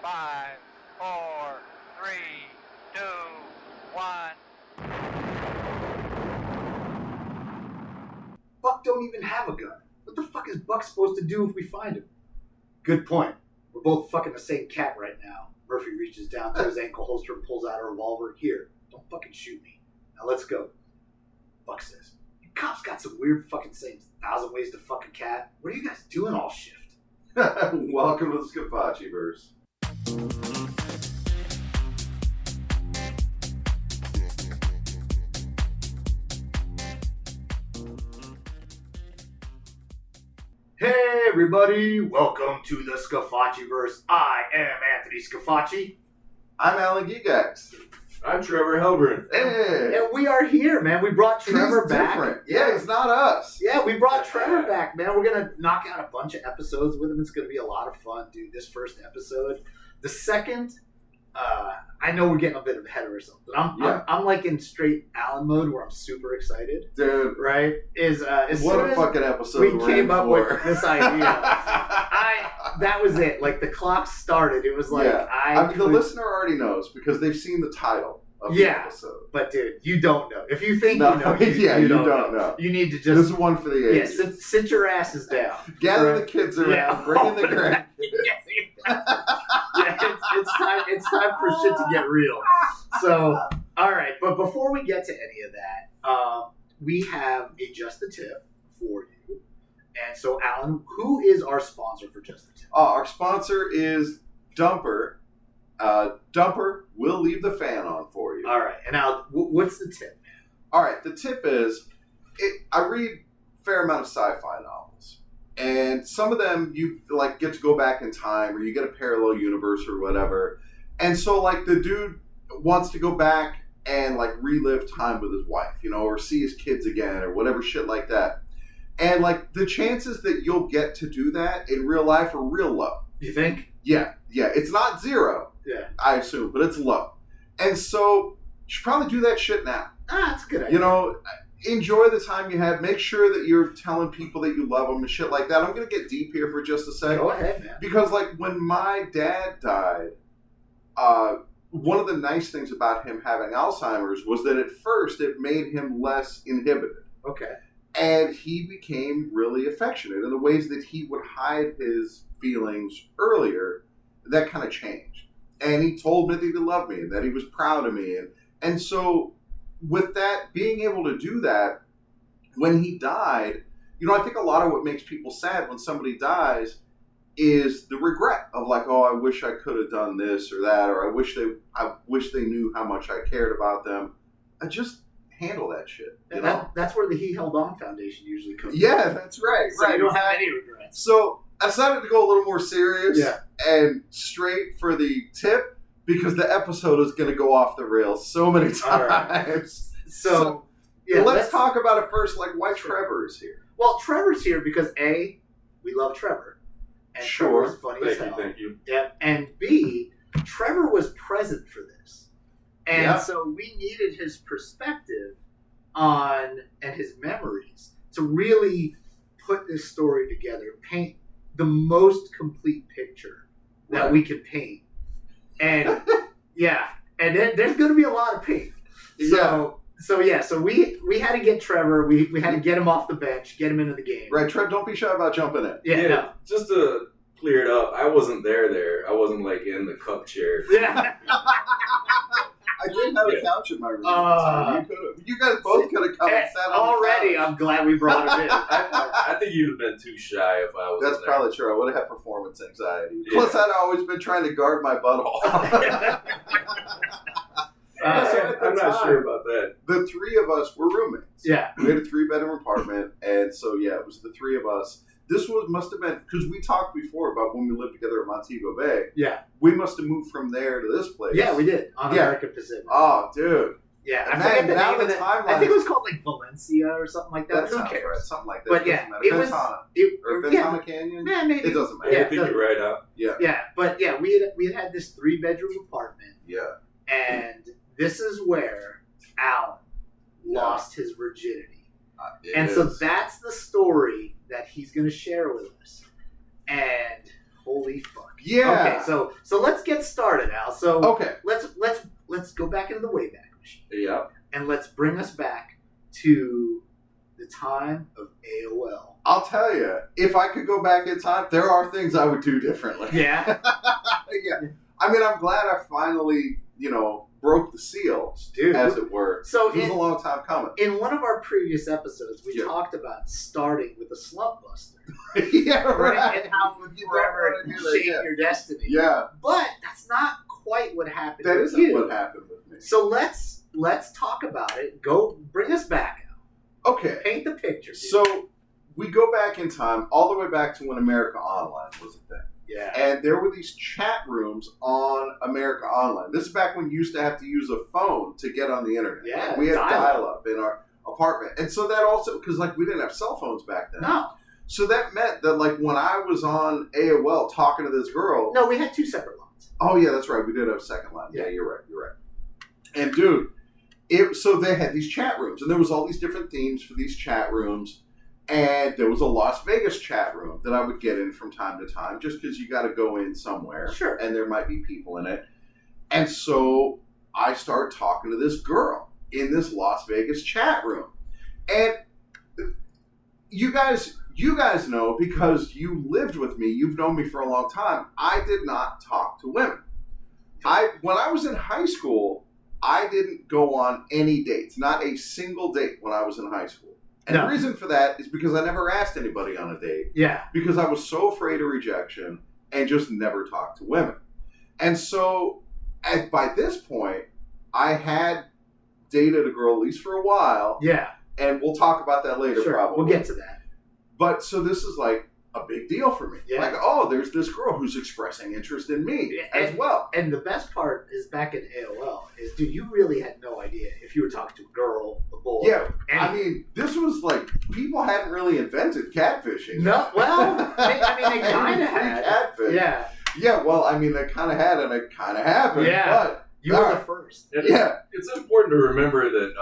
5, 4, 3, 2, 1. Buck don't even have a gun. What the fuck is Buck supposed to do if we find him? Good point. We're both fucking the same cat right now. Murphy reaches down to his ankle holster and pulls out a revolver. Here, don't fucking shoot me. Now let's go. Buck says, "You cops got some weird fucking sayings. 1,000 ways to fuck a cat. What are you guys doing all shift?" Welcome to the Scafacci-verse. Hey everybody, welcome to the Scafacci-verse. I am Anthony Scafacci. I'm Alan Gigax. I'm Trever Helbrin. Hey! And we are here, man. We brought Trever He's back. different. Yeah, it's not us. Yeah, we brought Trever back, man. We're going to knock out a bunch of episodes with him. It's going to be a lot of fun, dude, this first episode. The second, I know we're getting a bit ahead of ourselves, but I'm like in straight Alan mode where I'm super excited. Dude. Right? What a fucking episode we came up for. with this idea. That was it. Like, the clock started. It was like, the listener already knows because they've seen the title of the episode. But, dude, you don't know. If you think No, you know, you don't know. You need to just... This is one for the ages. Yeah, sit your asses down. Gather the kids around. Bring in the grandkids. It's time for shit to get real. So, all right. But before we get to any of that, we have a Just a Tip for you. And so, Alan, who is our sponsor for Just a Tip? Our sponsor is Dumper. Dumper will leave the fan on for you. All right. And now, what's the tip? All right. The tip is, I read a fair amount of sci-fi novels. And some of them you like get to go back in time or you get a parallel universe or whatever. And so like the dude wants to go back and like relive time with his wife, you know, or see his kids again or whatever shit like that. And like the chances that you'll get to do that in real life are real low. You think? Yeah. It's not zero, I assume, but it's low. And so you should probably do that shit now. That's a good idea. You know, enjoy the time you have. Make sure that you're telling people that you love them and shit like that. I'm going to get deep here for just a second. Go ahead, man. Because, like, when my dad died, one of the nice things about him having Alzheimer's was that at first it made him less inhibited. Okay. And he became really affectionate in the ways that he would hide his feelings earlier. That kind of changed. And he told me that he loved me and that he was proud of me. And so with that, being able to do that, when he died, you know, I think a lot of what makes people sad when somebody dies is the regret of like, oh, I wish I could have done this or that, or I wish they knew how much I cared about them. I just handle that shit. You know? That's where the He Held On Foundation usually comes. Yeah, that's right. So you don't have any regrets. So I decided to go a little more serious and straight for the tip because the episode is going to go off the rails so many times. Right. So let's talk about it first, like why Trever is here. Well, Trevor's here because A, we love Trever. And Trevor's funny as hell. Thank you. Yeah. And B, Trever was present for this. And so we needed his perspective on, and his memories to really put this story together, paint the most complete picture that we can paint. And and then there's going to be a lot of paint. So we had to get Trever. We had to get him off the bench, get him into the game. Right, Trev, don't be shy about jumping in. Yeah. Just to clear it up, I wasn't there. I wasn't like in the cup chair. Yeah. I did have a couch in my room. You guys both could have come and sat on already. the couch. I'm glad we brought him in. I think you'd have been too shy if I was. That's there. probably true. I would have had performance anxiety. Yeah. Plus, I'd always been trying to guard my butthole. I'm not sure about that. The three of us were roommates. Yeah. We had a 3-bedroom apartment, and so, it was the three of us. This must have been, because we talked before about when we lived together at Montego Bay. Yeah. We must have moved from there to this place. Yeah, we did. On American Pacific. Oh, dude. Yeah. And I forget the name of it. timeline. I think it was called, like, Valencia or something like that. Who cares? Right. Something like that. But, Ventana Canyon? Yeah, maybe. It doesn't matter. Yeah, I think you're right out. Yeah, but, we had this 3-bedroom apartment. Yeah. And this is where Alan lost his virginity. So that's the story that he's going to share with us. And Holy fuck. Yeah. Okay, so let's get started, Al. So Okay. let's go back into the Wayback Machine. Yeah. And let's bring us back to the time of AOL. I'll tell you, if I could go back in time, there are things I would do differently. Yeah. Yeah. I mean, I'm glad I finally, broke the seal, Dude. as it were. So it was a long time coming. In one of our previous episodes, we Yeah. talked about starting with a slump buster. Yeah, right. And how it would You forever don't wanna do that, shape yeah. your destiny. Yeah, But that's not quite what happened that with isn't you. what happened with me. So let's talk about it. Go bring us back out. Okay, Paint the picture. Dude. so we go back in time, all the way back to when America Online was a thing. yeah. And there were these chat rooms on America Online. This is back when you used to have to use a phone to get on the internet. Yeah, Like, we had dial-up. dial-up in our apartment. And so that also, because we didn't have cell phones back then. No. So that meant that when I was on AOL talking to this girl. No, we had two separate lines. Oh, yeah, that's right. We did have a second line. Yeah, Yeah. you're right. And dude, so they had these chat rooms. And there was all these different themes for these chat rooms. And there was a Las Vegas chat room that I would get in from time to time, just because you got to go in somewhere. Sure. And there might be people in it. And so I started talking to this girl in this Las Vegas chat room. And you guys know, because you lived with me, you've known me for a long time, I did not talk to women. When I was in high school, I didn't go on any dates, not a single date when I was in high school. And No. the reason for that is because I never asked anybody on a date, Yeah. because I was so afraid of rejection and just never talked to women. And so by this point, I had dated a girl at least for a while, Yeah. and we'll talk about that later Sure. probably. We'll get to that. But so this is like a big deal for me. Yeah. Like, oh, there's this girl who's expressing interest in me Yeah, as well. And the best part is back in AOL is, dude, you really had no idea if you were talking to a girl, a boy. Yeah, And I mean, this was like, people hadn't really invented catfishing. no, well, they kind of Free had. catfish. Yeah. Yeah, well, I mean, they kind of had, and it kind of happened. Yeah. You were the Alright. first. And Yeah. It's important to remember that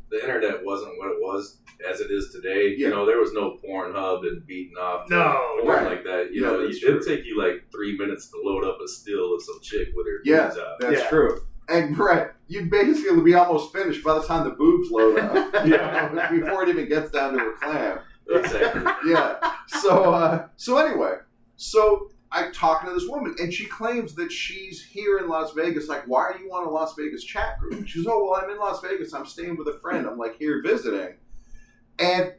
the internet wasn't what it was as it is today. Yeah. There was no Pornhub and beating off No, porn right. like that. Yeah, that's true. It'd take you like 3 minutes to load up a still of some chick with her Yeah, boobs out. that's Yeah. true. And right, you'd basically be almost finished by the time the boobs load up. Yeah. Before it even gets down to a clam. Exactly. Yeah. So anyway, so I'm talking to this woman, and she claims that she's here in Las Vegas. Like, why are you on a Las Vegas chat group? She goes, oh, well, I'm in Las Vegas. I'm staying with a friend. I'm like here visiting. And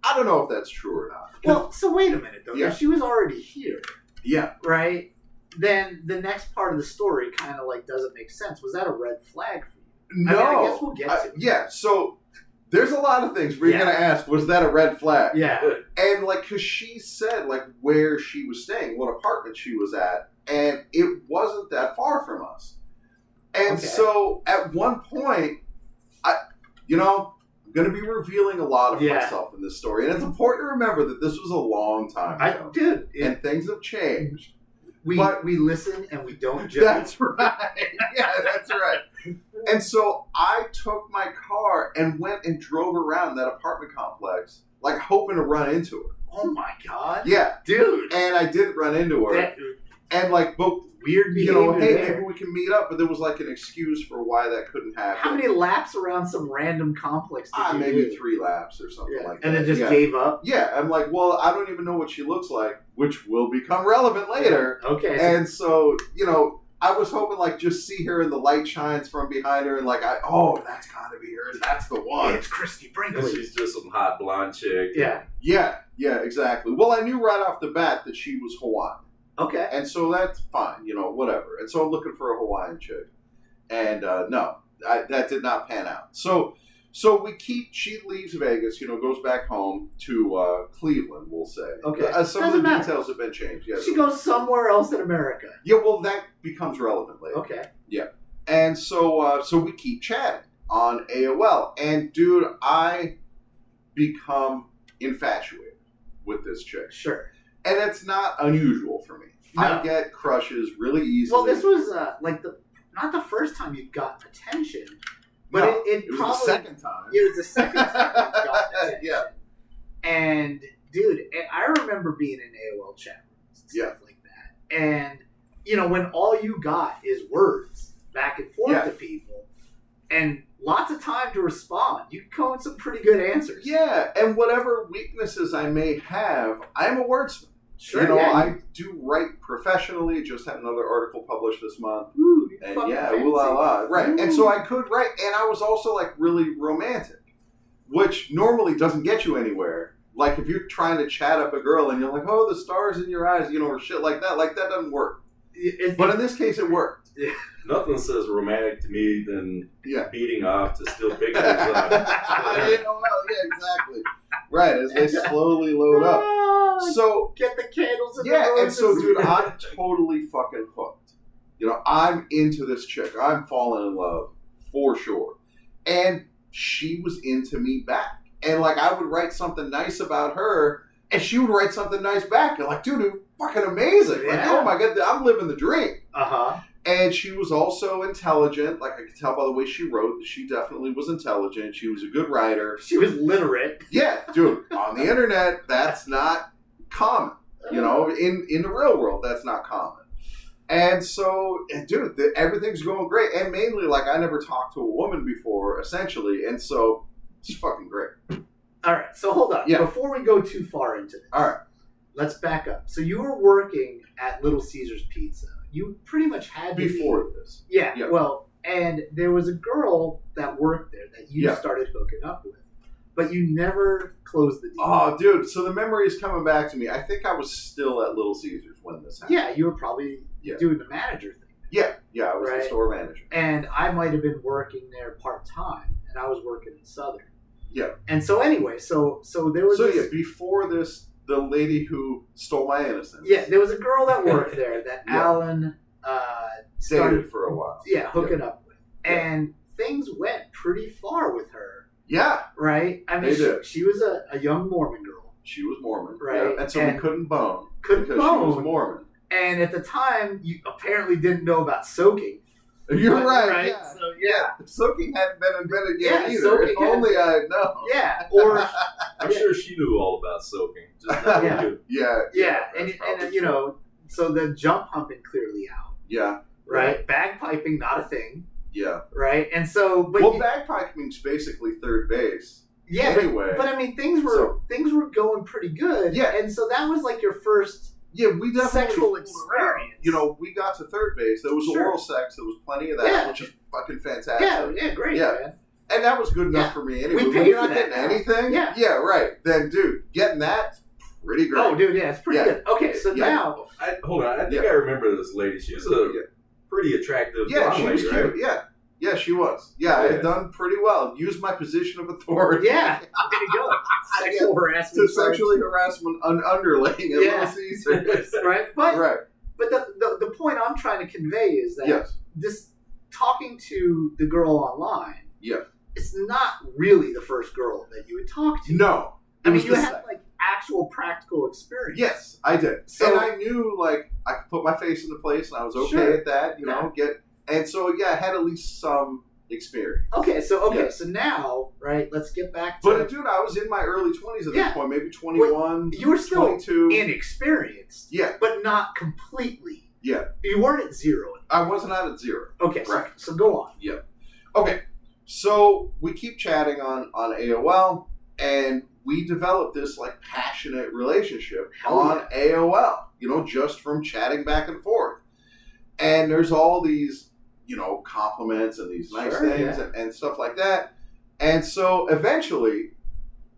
I don't know if that's true or not. Well, so wait a minute, though. Yeah. If she was already here, Yeah. right, then the next part of the story kind of doesn't make sense. Was that a red flag for you? No. I guess we'll get to it. Yeah, so there's a lot of things where you're Yeah. going to ask, was that a red flag? Yeah. And because she said where she was staying, what apartment she was at, and it wasn't that far from us. And Okay. so at one point, I'm going to be revealing a lot of Yeah. myself in this story. And it's important to remember that this was a long time ago. Dude, And things have changed. we but- listen and we don't judge. That's right. Yeah, that's right. And so I took my car and went and drove around that apartment complex, hoping to run into her. Oh my god. Yeah. Dude. And I didn't run into her. That And but weird behavior. hey, there. maybe we can meet up. But there was an excuse for why that couldn't happen. How many laps around some random complex did you Maybe do? 3 laps or something Yeah. like that. And then just yeah. gave up? Yeah, I'm like, well, I don't even know what she looks like, which will become relevant later. Okay. And so, I was hoping just see her and the light shines from behind her and that's gotta be her. That's the one. It's Christy And Brinkley. she's just some hot blonde chick. Yeah. Yeah, exactly. Well, I knew right off the bat that she was Hawaiian. Okay. And so that's fine, whatever. And so I'm looking for a Hawaiian chick. And no, that did not pan out. So she leaves Vegas, goes back home to Cleveland, we'll say. Okay. Some of Doesn't the matter. details have been changed. Yeah, She goes somewhere else in America. Yeah, well, that becomes relevant later. Okay. And so we keep chatting on AOL. And, dude, I become infatuated with this chick. Sure. And it's not unusual for me. No. I get crushes really easily. Well, this was not the first time you got attention, but No, it was probably the second time. It was the second time you got attention. Yeah. And dude, I remember being in AOL chat rooms and stuff like that. And, when all you got is words back and forth to people and lots of time to respond, you can come with some pretty good answers. Yeah, and whatever weaknesses I may have, I'm a wordsmith. Sure, I do write professionally. Just had another article published this month. Ooh, And ooh la la. Right. Ooh. And so I could write, and I was also like really romantic, which normally doesn't get you anywhere. Like if you're trying to chat up a girl and you're like, oh, the stars in your eyes, or shit like that doesn't work. But in this case, it worked. Yeah. Nothing says romantic to me than beating off to still pictures. Exactly. Right, as they slowly load up. So get the candles in the and roses. so, dude, I'm totally fucking hooked. I'm into this chick. I'm falling in love for sure. And she was into me back. And like I would write something nice about her, and she would write something nice back. And like, dude, it was fucking amazing. Like, oh my god, I'm living the dream. And she was also intelligent. Like I could tell by the way she wrote, she definitely was intelligent. She was a good writer. She was literate. Yeah, dude. On the internet, that's not common. In the real world, that's not common. And so, dude, everything's going great. And mainly, like, I never talked to a woman before, essentially. And so, it's fucking great. All right. So, hold on. Yeah. Before we go too far into this. All right. Let's back up. So, you were working at Little Caesars Pizza. You pretty much had to Before this. Yeah. Well, and there was a girl that worked there that you started hooking up with. But you never closed the deal. Oh, dude. So, the memory is coming back to me. I think I was still at Little Caesars when this happened. Yeah, you were probably doing the manager thing. Yeah, I was the store manager. And I might have been working there part-time, and I was working in Southern. Yeah. And so anyway, so there was before this, the lady who stole my innocence. Yeah, there was a girl that worked there that Alan started dated for a while. Yeah, hooking up with. And things went pretty far with her. Yeah. Right? I mean, she was a young Mormon girl. She was Mormon. Right. Yeah. And so we couldn't bone. Because she was Mormon. And at the time, you apparently didn't know about soaking. You're right. Yeah. So, soaking hadn't been invented yet either. Soaking if only I had known. Yeah. Or I'm sure she knew all about soaking. Just not you. Yeah. And so the jump humping clearly out. Yeah. Right. Bagpiping, not a thing. Yeah. Right. And so, but bagpiping's basically third base. Yeah. Anyway, but I mean, things were going pretty good. Yeah. And so that was like your first. Yeah, we definitely sexual experience. We got to third base. There was oral sex. There was plenty of that, which is fucking fantastic. Yeah, great, man. And that was good enough for me anyway. We paid You're for not that getting anything? Yeah, right. Then, dude, getting that's pretty great. Oh, dude, it's pretty good. Okay, so now... Hold on, I think I remember this lady. She was a pretty attractive blonde she was lady, cute, right? Yeah. Yeah, she was. Yeah, I had done pretty well. Used my position of authority. Yeah, there you go. Sexual harassment. To sexually harass an underling at Little Caesars. Right? But the point I'm trying to convey is that this talking to the girl online, it's not really the first girl that you would talk to. No. I mean, you had like actual practical experience. Yes, I did. So, and I knew like I could put my face into place and I was okay at that, and so I had at least some experience. So now, right, let's get back to But dude, I was in my early 20s at this point, maybe 21. You were still 22. Inexperienced. Yeah. But not completely. Yeah. You weren't at zero. I wasn't at zero. Okay. Right. So go on. Yeah. Okay. So we keep chatting on AOL, and we developed this like passionate relationship on AOL, just from chatting back and forth. And there's all these, compliments and these nice things and stuff like that. And so eventually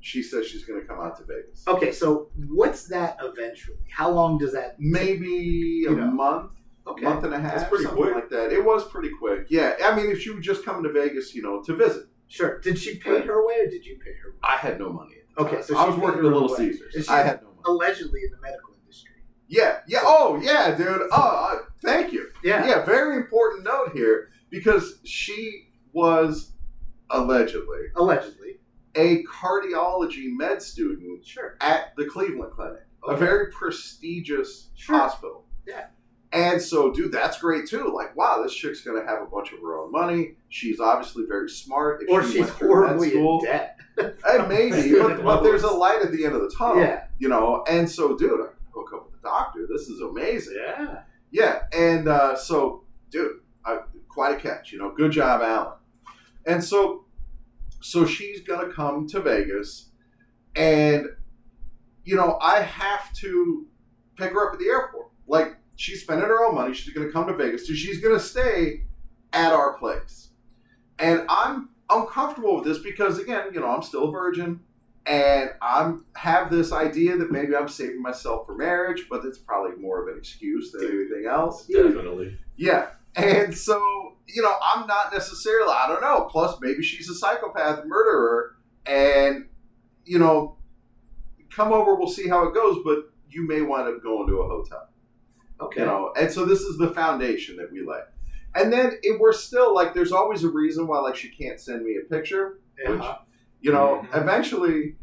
she says she's going to come out to Vegas. Okay. So what's that eventually? How long does that Maybe a month. Okay. Month and a half. That's pretty something quick. Like that. It was pretty quick. Yeah. I mean, if she would just come to Vegas, to visit. Sure. Did she pay her way or did you pay her way? I had no money. Okay. So I was working at Little Caesars. I had no money. Allegedly in the medical industry. Yeah. Yeah. Oh, yeah, dude. Oh, thank you. Yeah. Yeah. Very important note here because she was allegedly a cardiology med student at the Cleveland Clinic, a very prestigious hospital. Yeah. And so, dude, that's great too. Like, wow, this chick's going to have a bunch of her own money. She's obviously very smart. Or she's horribly in debt. Maybe, but there's a light at the end of the tunnel. Yeah. And so, dude, I hook up with the doctor. This is amazing. Yeah. Yeah, and so, dude, quite a catch. Good job, Alan. And so she's gonna come to Vegas, and I have to pick her up at the airport. Like, she's spending her own money. She's gonna come to Vegas, so she's gonna stay at our place. And I'm uncomfortable with this because, again, I'm still a virgin, and have this idea that maybe I'm saving myself for marriage, but it's probably more of an excuse than anything else. Definitely. Yeah. And so, I'm not necessarily, I don't know. Plus, maybe she's a psychopath murderer, and, come over, we'll see how it goes, but you may wind up going to a hotel. Okay. And so this is the foundation that we lay. And then we're still, like, there's always a reason why, like, she can't send me a picture, which, eventually...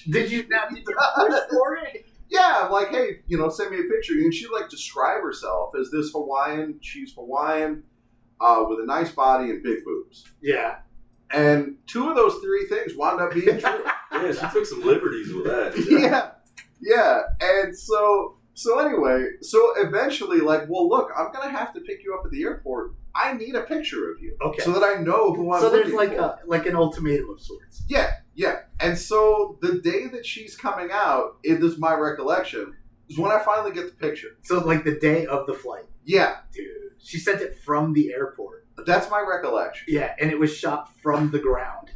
Did you push for it? Yeah, I'm like, hey, send me a picture. And she'd like describe herself as this Hawaiian. She's Hawaiian with a nice body and big boobs. Yeah. And 2 of those 3 things wound up being true. Yeah, she took some liberties with that. Yeah. And so anyway, so eventually, like, well, look, I'm going to have to pick you up at the airport. I need a picture of you. Okay. So that I know who I'm So there's looking for. like an ultimatum of sorts. Yeah. And so the day that she's coming out, this is my recollection, is when I finally get the picture. So like the day of the flight. Yeah. Dude. She sent it from the airport. That's my recollection. Yeah, and it was shot from the ground.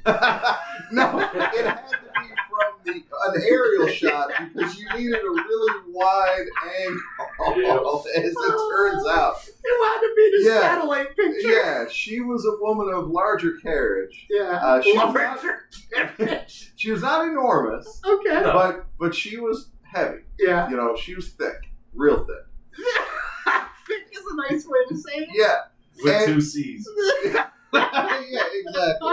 No, it had to be from an aerial shot because you needed a really wide angle, as it turns out. It had to be the satellite picture. Yeah, she was a woman of larger carriage. Yeah, she was not enormous. Okay. No. But she was heavy. Yeah. She was thick. Real thick. Thick is a nice way to say it. Yeah. With 2 C's. Yeah, exactly.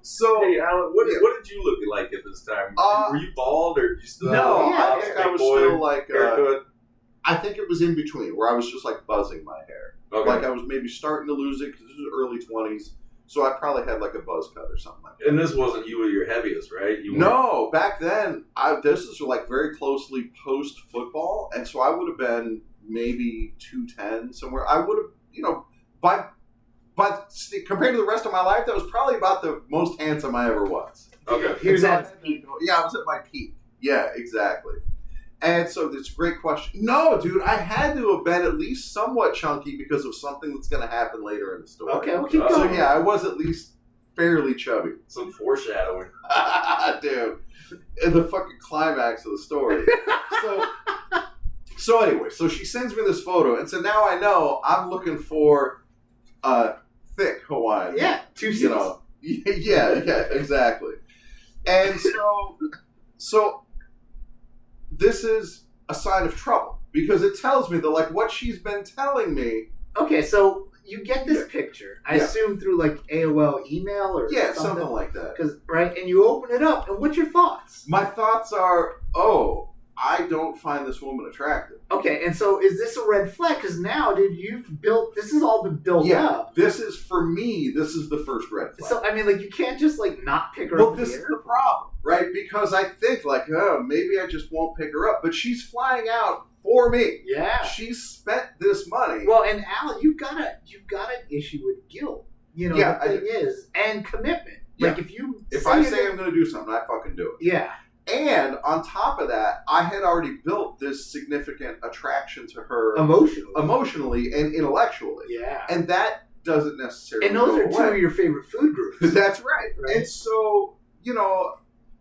So, hey, Alan, what did you look like at this time? Were you bald or did you still? No, Yeah, I think I was still like. Haircut? I think it was in between where I was just like buzzing my hair. Okay. Like I was maybe starting to lose it because this was early 20s, so I probably had like a buzz cut or something like that. And this wasn't you at your heaviest, right? No, back then this is like very closely post football, and so I would have been maybe 210 somewhere. I would have, but compared to the rest of my life, that was probably about the most handsome I ever was. Okay. Here's that. Yeah, I was at my peak. Yeah, exactly. And so it's a great question. No, dude, I had to have been at least somewhat chunky because of something that's going to happen later in the story. Okay, we'll keep So going. yeah, I was at least fairly chubby. Some foreshadowing. Dude, in the fucking climax of the story. So anyway, so she sends me this photo, and so now I know I'm looking for thick Hawaiian. Yeah, 2 C's. Yeah, exactly. And so this is a sign of trouble because it tells me that, like, what she's been telling me. Okay, so you get this picture, I assume through like AOL email or something like that. Right, and you open it up, and what's your thoughts? My thoughts are, I don't find this woman attractive. Okay, and so is this a red flag? Because now, dude, this has all been built up. This is, for me, this is the first red flag. So, I mean, like, you can't just, like, not pick her Well, up. this is the problem, right? Because I think, like, maybe I just won't pick her up. But she's flying out for me. Yeah. She's spent this money. Well, and Alan, you've got an issue with guilt. The thing is, and commitment. Yeah. Like, if I say I'm going to do something, I fucking do it. Yeah. And on top of that, I had already built this significant attraction to her emotionally and intellectually. Yeah. And that doesn't necessarily And those go are two away. of your favorite food groups. That's right. And so,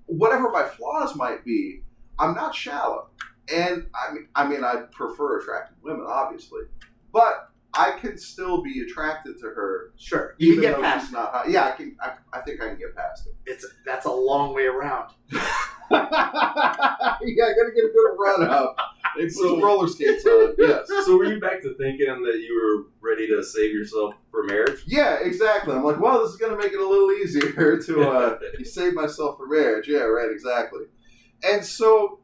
whatever my flaws might be, I'm not shallow. And I mean, I prefer attractive women, obviously. But I can still be attracted to her. Sure. You can even get though past she's not hot. Yeah, I think I can get past it. That's a long way around. Yeah, I gotta get a good run up. They put some roller skates on. Yes. So were you back to thinking that you were ready to save yourself for marriage? Yeah, exactly. I'm like, well, this is gonna make it a little easier to save myself for marriage. Yeah, right, exactly. And so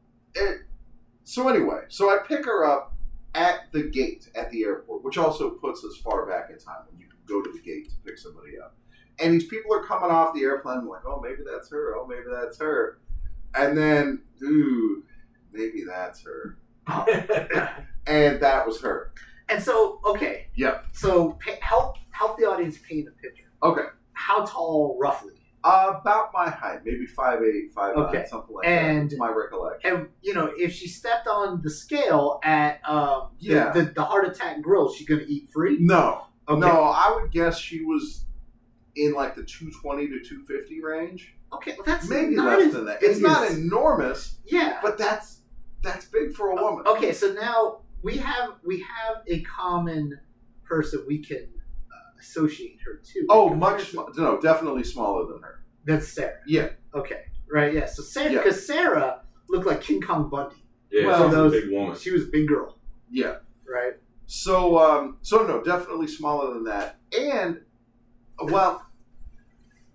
anyway, so I pick her up at the gate at the airport, which also puts us far back in time when you can go to the gate to pick somebody up. And these people are coming off the airplane. I'm like, oh, maybe that's her. Oh, maybe that's her. And then, maybe that's her. And that was her. And so, okay. Yep. So help the audience paint a picture. Okay. How tall, roughly? About my height, maybe 5'8", 5'9", Okay. something like And- that. That's my recollection. And if she stepped on the scale at Yeah. the Heart Attack Grill, she gonna eat free? No. Okay. No, I would guess she was in like the 220 to 250 range. Okay, well that's Maybe not less as than that. big It's not as- enormous, Yeah. but that's big for a woman. Okay, so now we have a common person we can associate her to. Oh, Comparison. no, definitely smaller than her. That's Sarah. Yeah. Okay. Right. Yeah. So Sarah, Yeah. because Sarah looked like King Kong Bundy. Yeah, Well, she's those- a big woman. She was a big girl. Yeah. Right. So no, definitely smaller than that. And, well,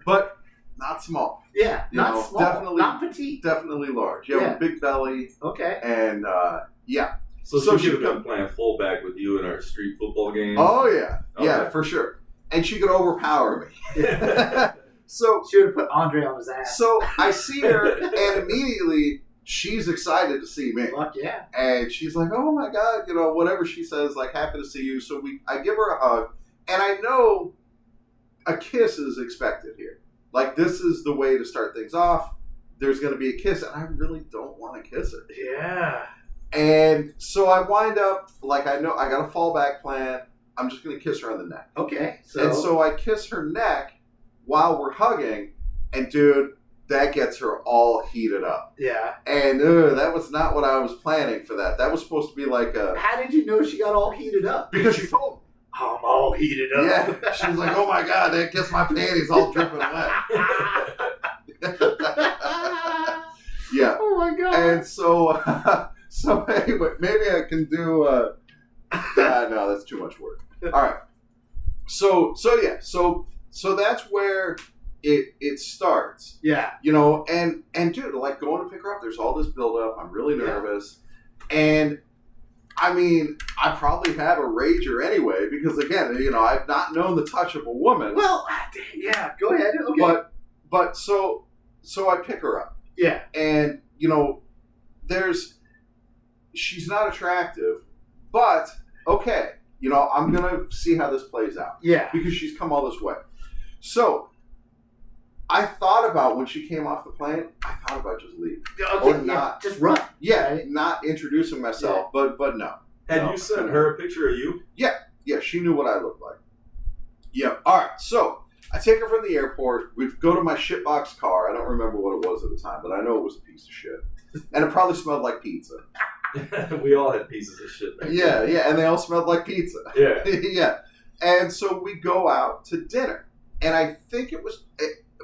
but not small. Yeah. You Not know, small. definitely- Not petite. Definitely large. Yeah, Yeah. with a big belly. Okay. And, yeah. So So she she could have come- been playing fullback with you in our street football game. Oh, yeah. Yeah, Okay. for sure. And she could overpower me. So She would have put Andre on his ass. So I see her, and immediately she's excited to see me, Fuck yeah. and she's like, "Oh my god," whatever she says, like, "Happy to see you." So I give her a hug, and I know a kiss is expected here. Like, this is the way to start things off. There's going to be a kiss, and I really don't want to kiss her. Yeah. And so I wind up like, I know I got a fallback plan. I'm just going to kiss her on the neck, Okay. and so I kiss her neck while we're hugging, and dude, that gets her all heated up. Yeah. And that was not what I was planning for that. That was supposed to be like a... How did you know she got all heated up? Because she told me. I'm all heated up. Yeah. She was like, oh my God, that gets my panties all dripping wet. Yeah. Oh my god. And so, so anyway, maybe I can do... no, that's too much work. All right. So yeah. So that's where it starts. Yeah. And dude, like, going to pick her up, there's all this buildup. I'm really nervous. And I mean, I probably have a rager anyway, because again, I've not known the touch of a woman. Well, yeah, go ahead. Okay. But so I pick her up. Yeah. And, she's not attractive, but okay, I'm going to see how this plays out. Yeah. Because she's come all this way. So I thought about, when she came off the plane, I thought about just leaving. Okay, Or not. Just run. Yeah, Right. not introducing myself, but no. Had No. you sent her a picture of you? Yeah, she knew what I looked like. Yeah. All right. So I take her from the airport. We go to my shitbox car. I don't remember what it was at the time, but I know it was a piece of shit. And it probably smelled like pizza. We all had pieces of shit back Yeah, then. yeah. And they all smelled like pizza. Yeah. Yeah. And so we go out to dinner. And I think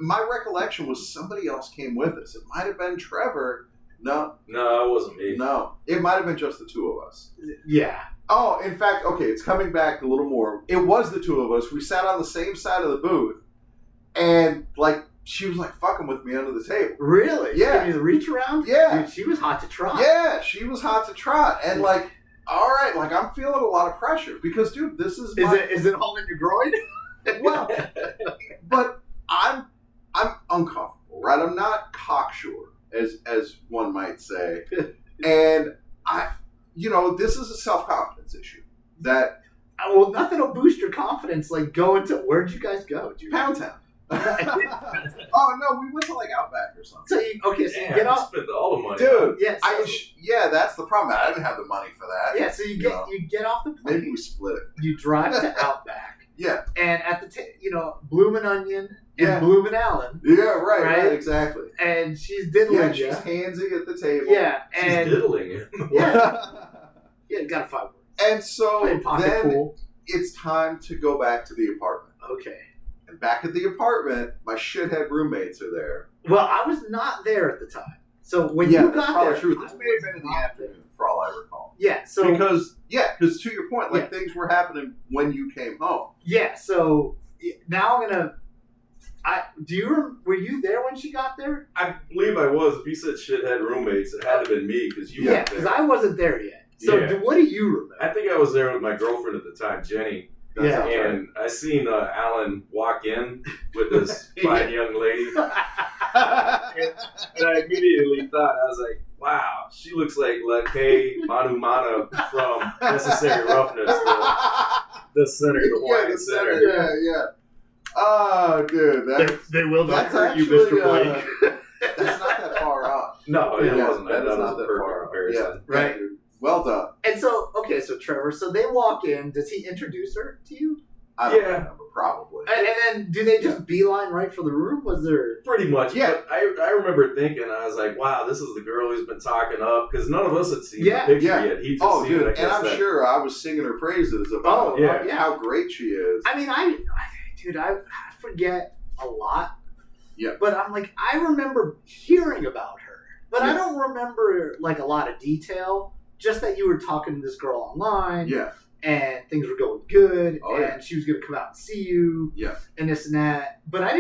my recollection was somebody else came with us. It might have been Trever. No, No, it wasn't me. no. It might have been just the two of us. Yeah. Oh, in fact, okay, it's coming back a little more. It was the two of us. We sat on the same side of the booth, and like, she was like fucking with me under the table. Really? Yeah. Give you the reach around? Yeah. Dude, she was hot to trot. Yeah, she was hot to trot, and like, all right, like, I'm feeling a lot of pressure because, dude, this is Is it holding your groin? well, but I'm uncomfortable, right? I'm not cocksure, as one might say, and this is a self-confidence issue that Well, nothing will boost your confidence like going to, where'd you guys go? Dude? Pound Town. Oh no, we went to like Outback or something. So you Damn, get you off. spent all the money. Dude, Yeah, so, yeah, that's the problem. I didn't have the money for that. yeah, so you get off the plane. Maybe we split it. You drive to Outback, Yeah, and at the Bloomin' Onion and Yeah. Bloomin' Allen, yeah, right, Right? exactly. and she's diddling Yeah, you. she's handsy at the table. Yeah, She's and diddling him. yeah, got a 5 words. And so Playing pocket then pool. it's time to go back to the apartment. Okay. And back at the apartment, my shithead roommates are there. Well, I was not there at the time. So when Yeah, you that's got probably there, true. This I may have was been in the not afternoon, for all I recall. there. Yeah. So Because to your point, like, things were happening when you came home. yeah. So now I'm gonna. Were you there when she got there? I believe I was. If you said shithead roommates, it had to have been me because you Yeah, weren't because there. I wasn't there yet. So Yeah. what do you remember? I think I was there with my girlfriend at the time, Jenny. That Yeah. sounds right. And I seen Alan walk in with this fine young lady. And I immediately thought, I was like, wow, she looks like Kay Manu Mana from Necessary Roughness, the center, the Hawaiian center. Yeah. Oh, dude, They will not that's hurt you, actually, Mr. Blake. That's not that far off. No, it wasn't. That is was not a that perfect far off. comparison. Yeah, Right. dude. Well done. And so, okay, so Trevor, so they walk in. Does he introduce her to you? I don't Yeah. remember, probably. And then do they just beeline right for the room? Was there... Pretty much, Yeah. But I remember thinking, I was like, wow, this is the girl he's been talking up, because none of us had seen Yeah. the picture Yeah. yet. He just Oh, seen dude, it, I and guess I'm that- sure I was singing her praises about how great she is. I mean, I forget a lot. Yeah. But I'm like, I remember hearing about her, but I Yeah. don't remember like a lot of detail. Just that you were talking to this girl online. Yeah. And things were going good, Oh, and yeah. she was going to come out and see you, Yeah. and this and that. But I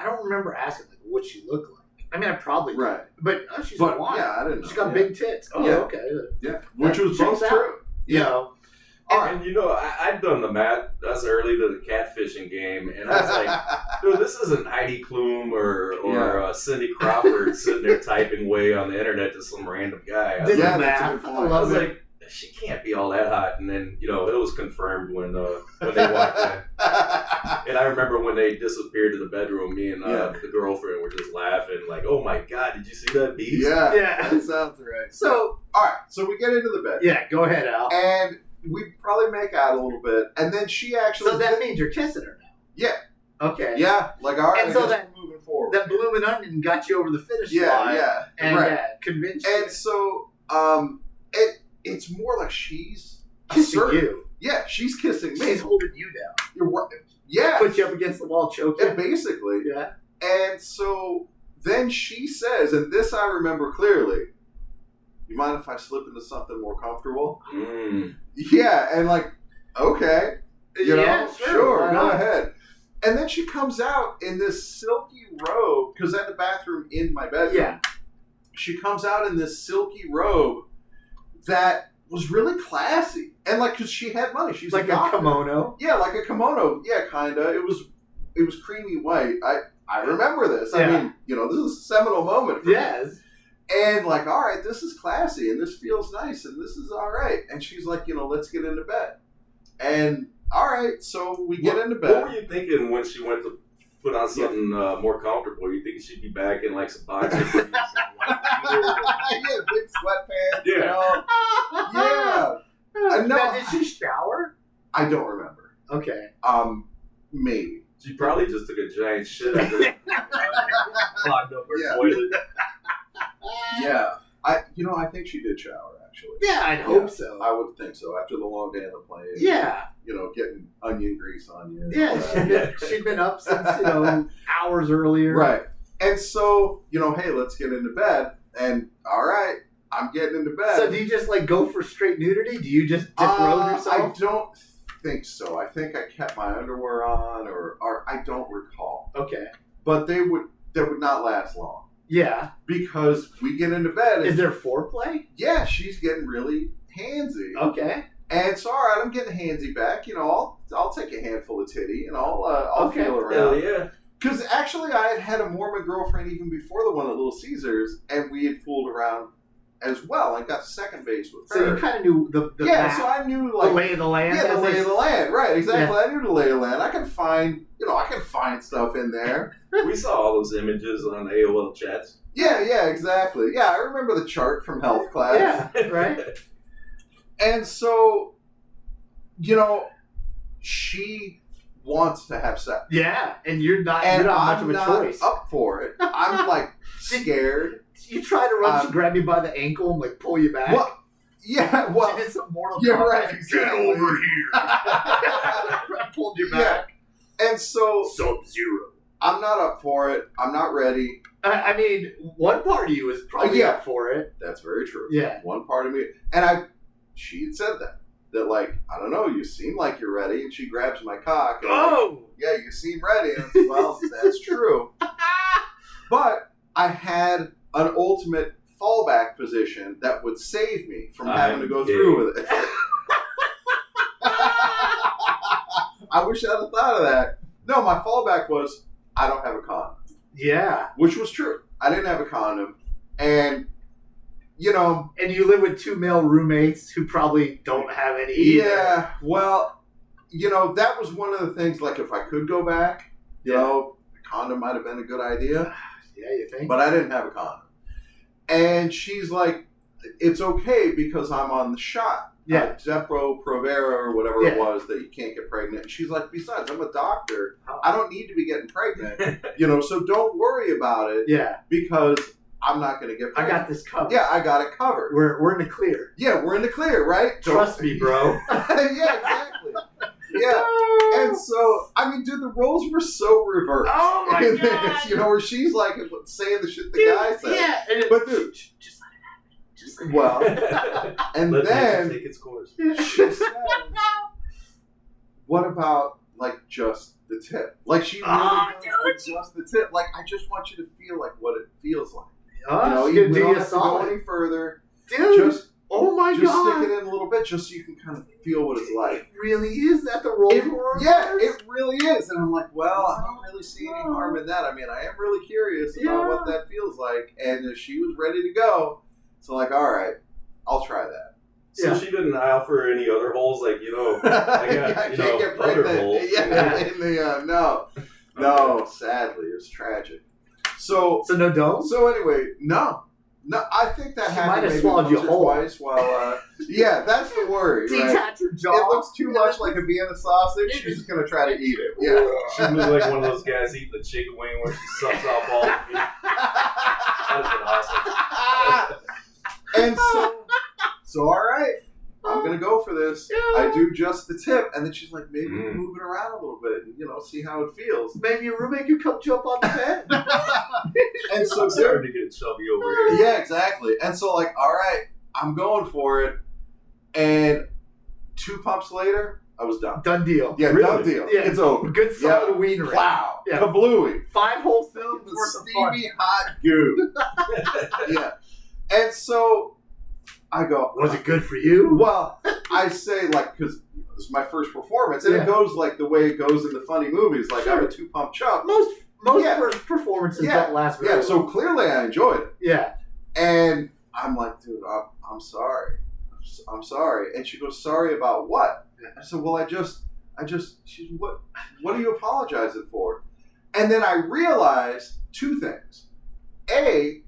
don't remember asking like what she looked like. I mean, I probably did. Right. But she's But, Hawaiian. yeah, I didn't know. She's got Yeah. big tits. Oh, Yeah. okay. Yeah. Which was Checks both out. true. You know. All right. And I've done the math us early to the catfishing game, and I was like, dude, this isn't Heidi Klum or Cindy Crawford sitting there typing away on the internet to some random guy. I was Did like, the that's a math. good point. I I love was it. like, she can't be all that hot. And then, it was confirmed when they walked in. And I remember when they disappeared to the bedroom, me and the girlfriend were just laughing, like, oh my God, did you see that beast? Yeah. Yeah. That sounds right. So, All right. So we get into the bed. yeah, go ahead, Al. And we probably make out a little bit. And then she actually. So that means you're kissing her now. Yeah. Okay. Yeah. Like, all right. And so I guess that- we're moving forward. That blooming onion got you over the finish line. Yeah. And Right. convinced you. And so, it's more like she's Kissing assertive. you. Yeah, she's kissing me. She's holding you down. You're right. Yeah. Put you up against the wall, choke Yeah, you. basically. Yeah. And so then she says, and this I remember clearly, you mind if I slip into something more comfortable? Mm. Yeah, and like, okay. Yeah, sure, why go not? ahead. And then she comes out in this silky robe, because I had the bathroom in my bedroom. Yeah. She comes out in this silky robe that was really classy. And like, because she had money. She was Like a a doctor. kimono. Yeah, like a kimono. Yeah, kind of. It was creamy white. I remember this. I Yeah. mean, this is a seminal moment for me. Yes. And like, all right, this is classy, and this feels nice, and this is all right. And she's like, let's get into bed. And all right, so we get into bed. What were you thinking when she went to put on something more comfortable? Were you thinking she'd be back in like some boxer briefs and white Yeah, big sweatpants. Yeah. Yeah. Now, No. did she shower? I don't remember. Okay. Maybe. She probably just took a giant shit after clogged up her Yeah. toilet. Yeah. I think she did shower actually. Yeah, I'd hope so. I would think so. After the long day on the plane. Yeah. Getting onion grease on you. Yeah, she'd been up since, hours earlier. Right. And so, hey, let's get into bed. And all right, I'm getting into bed. So do you just go for straight nudity? Do you just disrobe I yourself? don't think so. I think I kept my underwear on, or I don't recall. Okay. But that would not last long Yeah. because we get into bed. Is And, there foreplay? yeah, she's getting really handsy. Okay. And so, all right, I'm getting handsy back. I'll take a handful of titty and I'll Okay. feel around. Hell yeah. Because actually, I had a Mormon girlfriend even before the one at Little Caesars, and we had fooled around as well. I got second base with her. So you kind of knew the yeah, map, so I knew the like lay of the land. yeah, the as lay they- of the land, right? Exactly. I knew the lay of the land. I can find stuff in there. We saw all those images on AOL chats. Yeah, exactly. Yeah, I remember the chart from health class. Yeah, right? And so, she wants to have sex. Yeah, and you're not And much I'm of a not choice. up for it. I'm like scared. You try to run, she grabbed you by the ankle and pull you back. What? Yeah, well, She did some Mortal you're Kombat. right. Exactly. I pulled you back. And so Sub-Zero. I'm not up for it. I'm not ready. I mean, one part of you is probably Yeah. up for it. That's very true. Yeah. One part of me, and she had said that like, I don't know, you seem like you're ready, and she grabs my cock. And Oh! yeah, you seem ready. And I said, well, that's true. But I had an ultimate fallback position that would save me from having to go through with it. I wish I'd have thought of that. No, my fallback was, I don't have a condom. Yeah. Which was true. I didn't have a condom. And you know, And you live with 2 male roommates who probably don't have any either. yeah, well, you know, that was one of the things, like, if I could go back, you know, a condom might have been a good idea. Yeah, you think? But I didn't have a condom. And she's like, it's okay because I'm on the shot. Yeah. Zepro, Provera, or whatever it was that you can't get pregnant. And she's like, besides, I'm a doctor. I don't need to be getting pregnant. You know, so don't worry about it. Yeah. Because I'm not going to get pregnant. I got this covered. Yeah, I got it covered. We're in the clear. Yeah, we're in the clear, right? Trust me, bro. Yeah, exactly. Yeah. And so, I mean, dude, the roles were so reversed. Oh, my in God. This, you know, where she's like saying the shit the guy said. Yeah. But, dude, Just let it happen. Just let it well, and Let then nature take its course. she says, what about, like, just the tip? Like, she really goes for just the tip. Like, I just want you to feel like what it feels like. Oh, You know, she's you gonna do don't you have a to go solid. any further. Dude. Just Oh my Just God. stick it in a little bit just so you can kind of feel what it's like. It really is that the role for Yeah, it really is. And I'm like, well, I don't really see any harm in that. I mean, I am really curious about what that feels like. And she was ready to go. So, like, all right, I'll try that. So she didn't offer any other holes, like, you know, I got, I you can't know, get other pregnant. holes. Yeah, in the, no, sadly, it was tragic. So no dome? So anyway, no, I think that She happened might have maybe swallowed you once or whole. twice while, yeah, that's the worry, right? Detach your jaw. It looks too much like a Vienna sausage. She's just gonna try to eat it. Yeah. She looked like one of those guys eating the chicken wing where she sucks off all the meat. That would have been awesome. And so all right, I'm gonna go for this. I do just the tip, and then she's like, maybe move it around a little bit, and see how it feels. Maybe your roommate could come jump on the bed. And so I'm starting to get chubby over here. yeah, exactly. And so like, all right, I'm going for it. And 2 pumps later, I was done. Done deal. Yeah, Really? done deal. Yeah. It's over. Good solid wiener. Wow. Yeah. Kablooey. 5 holes filled The worth of fun. steamy hot goo. Yeah. And so I go, Was it good for you? well, I say, like, because this is my first performance, and Yeah. it goes like the way it goes in the funny movies. Like, I'm a 2-pump chump. Most Yeah. first performances Yeah. don't last very Yeah, long. so clearly I enjoyed it. Yeah. And I'm like, dude, I'm sorry. I'm sorry. And she goes, sorry about what? I said, well, she's, what are you apologizing for? And then I realized 2 things. A,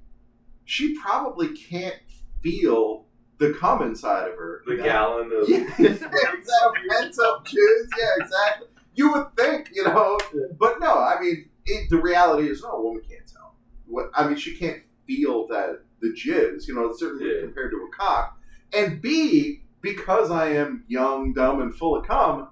she probably can't feel the cum inside of her. The gallon of... Yeah, exactly. Pent up jizz. Yeah, exactly. You would think, but no, I mean, the reality is, no, a woman can't tell. She can't feel that the jizz, certainly compared to a cock. And B, because I am young, dumb, and full of cum,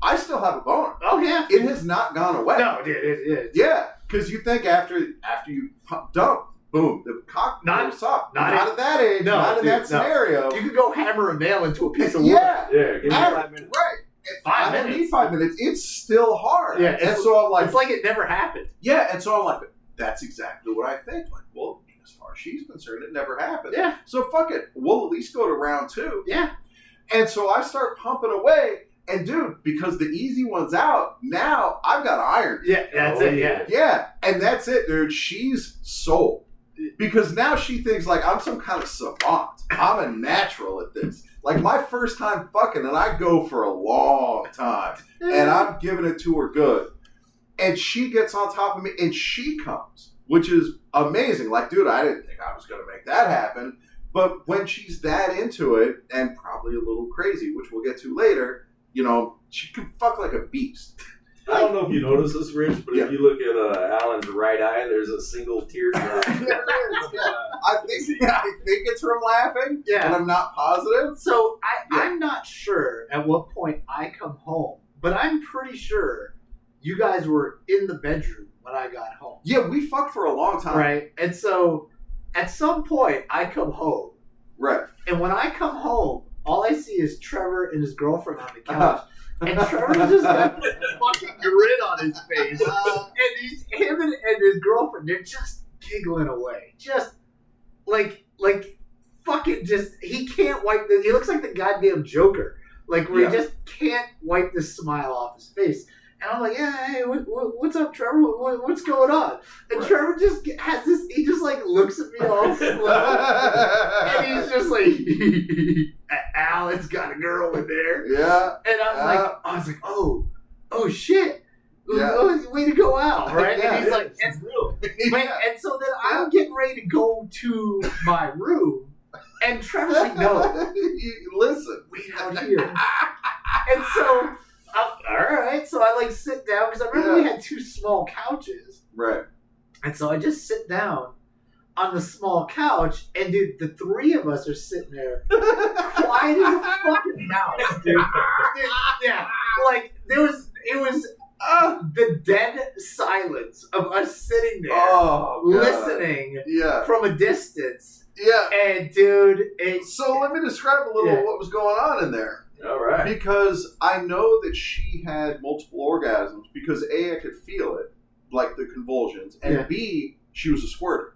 I still have a boner. Oh, yeah. It has not gone away. No, it. Yeah, because you think after you dump, boom, the cock goes soft. Not at that age, not in that scenario. You could go hammer a nail into a piece of wood. Yeah. Yeah, give me 5 minutes. Right. I don't minutes. need 5 minutes. It's still hard. Yeah, and so I'm like, it's like it never happened. yeah, and so I'm like, that's exactly what I think. Like, well, as far as she's concerned, it never happened. Yeah. So fuck it. We'll at least go to round 2. Yeah. And so I start pumping away, and dude, because the easy one's out, now I've got iron. Yeah, that's it, yeah. Yeah, and that's it, dude. She's sold. Because now she thinks like I'm some kind of savant. I'm a natural at this. Like my first time fucking, and I go for a long time, and I'm giving it to her good. And she gets on top of me, and she comes, which is amazing. Like, dude, I didn't think I was going to make that happen. But when she's that into it, and probably a little crazy, which we'll get to later, she can fuck like a beast. I don't know if you notice this, Rich, but if you look at Alan's right eye, there's a single teardrop. There is, yeah. I think it's from laughing, Yeah. and I'm not positive. So I'm not sure at what point I come home, but I'm pretty sure you guys were in the bedroom when I got home. Yeah, we fucked for a long time. Right? And so at some point I come home. Right. And when I come home, all I see is Trevor and his girlfriend on the couch. And Trevor's just got a fucking grin on his face. And him and his girlfriend, they're just giggling away. Just like fucking just, he can't wipe he looks like the goddamn Joker. Like where he just can't wipe the smile off his face. And I'm like, yeah, hey, what's up, Trevor? What's going on? And Right. Trevor just has this, he just like looks at me all slow. And he's just like, Alan's got a girl in there. Yeah. And I was like, oh shit. Yeah. Oh, way to go out, right? Yeah, and he's like, it's real. and so then I'm getting ready to go to my room. And Trevor's like, no, Listen. wait out here. And so, all right. So I like sit down because I remember we had 2 small couches. Right. And so I just sit down on the small couch, and dude, the 3 of us are sitting there, quiet as a fucking mouse, dude. Yeah, like it was the dead silence of us sitting there, Oh, God. listening Yeah. from a distance. Yeah. And dude, So let me describe a little what was going on in there. All right. Because I know that she had multiple orgasms because A, I could feel it, like the convulsions, and B, she was a squirter.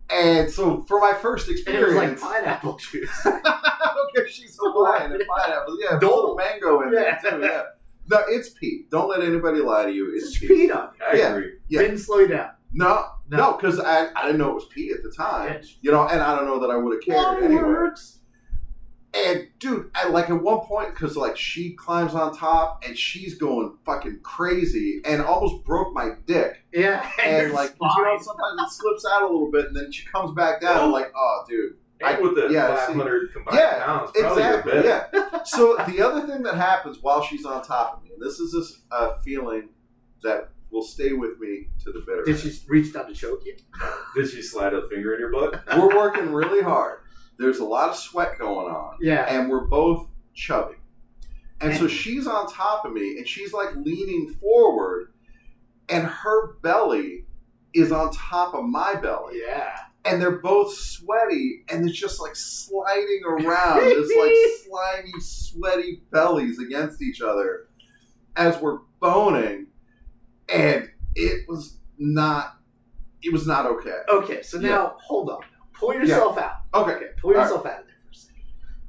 And so for my first and experience, it was like pineapple juice. okay, she's Hawaiian and pineapple. Yeah, put a little mango in there too. Yeah. No, it's pee. Don't let anybody lie to you. It's Just pee. peed on. I Yeah. agree. Yeah. Didn't slow you down. No, because I didn't know it was pee at the time. Yeah. You know, and I don't know that I would have cared anyway. Waterworks. And dude, like at one point, because like she climbs on top and she's going fucking crazy and almost broke my dick. Yeah, And like, 'cause, you know, sometimes it slips out a little bit and then she comes back down. I'm like, oh, dude. And with the yeah, 500 combined Yeah, pounds, probably exactly. the best. Yeah. So the other thing that happens while she's on top of me, and this is this feeling that will stay with me to the bitter Did end. she reach down to choke you? Did she slide a finger in your butt? We're working really hard. There's a lot of sweat going on. Yeah. And we're both chubby. And so Man. she's on top of me and she's like leaning forward and her belly is on top of my belly. Yeah. And they're both sweaty and it's just like sliding around. It's like slimy, sweaty bellies against each other as we're boning. And it was not okay. Okay, so now hold on. Pull yourself out. Okay. Pull yourself out of there for a second.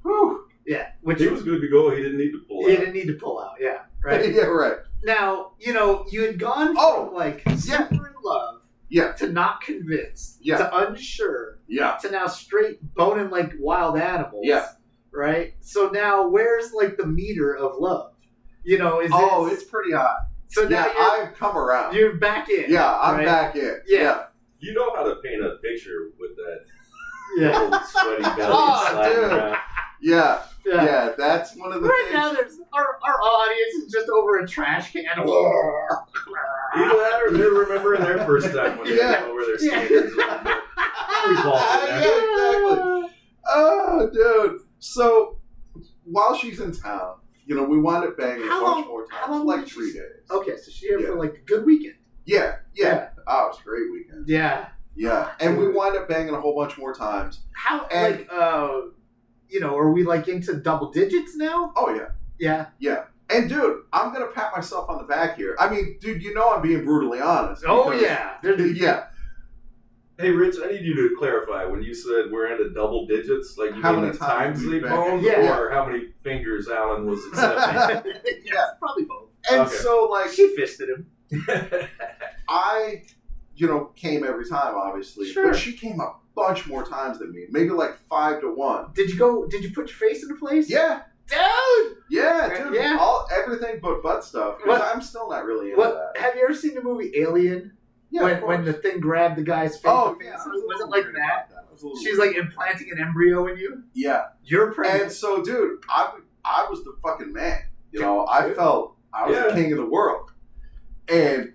Whew. Yeah. Which He was good to go. He didn't need to pull you out. didn't need to pull out. Yeah. Right. Yeah, right. Now, you know, you had gone from like super in love Yeah. to not convinced Yeah. to unsure Yeah. to now straight boning like wild animals. Yeah. Right? So now where's like the meter of love? You know, is It's pretty hot. so now Yeah, I've come around. you're back in. Yeah, I'm right? back in. Yeah. You know how to paint a picture with that Yeah. old sweaty belly Oh, sliding dude. around. Yeah. Yeah. Yeah, that's one of the Right things. now, there's our audience is just over a trash can. Either that or they're remembering their first time when they Yeah. went over their Yeah. skaters. We ball in Yeah, there. exactly. Oh, dude. So, while she's in town, you know, we wound up banging How a bunch long- more how times. long Like was she- 3 days. Okay, so she's here Yeah. for like a good weekend. Yeah. Yeah. Oh, it was a great weekend. Yeah. Yeah. And we wound up banging a whole bunch more times. How And- you know, are we like into double digits now? Oh, yeah. Yeah. Yeah. And, dude, I'm going to pat myself on the back here. I mean, dude, you know I'm being brutally honest. Oh because- yeah. Yeah. Hey, Rich, I need you to clarify. When you said we're into double digits, like you How mean many the times times we they banged? boned, Yeah. or how many fingers Alan was accepting? Yeah. Probably both. And Okay. so, like, She fisted him. I, you know, came every time, obviously. Sure. But she came a bunch more times than me. Maybe like 5 to 1. Did you put your face into place? Yeah. Dude! Yeah, dude. Yeah. Everything but butt stuff. Because What- I'm still not really into What that. have you ever seen the movie Alien? Yeah, of when the course. thing grabbed the guy's face. Oh, the yeah. face? I Was a it little like worried that? about I was a little She's worried. like implanting an embryo in you? Yeah. You're And pregnant. so, dude, I was the fucking man. You know, I Dude. felt I was the Yeah. king of the world. And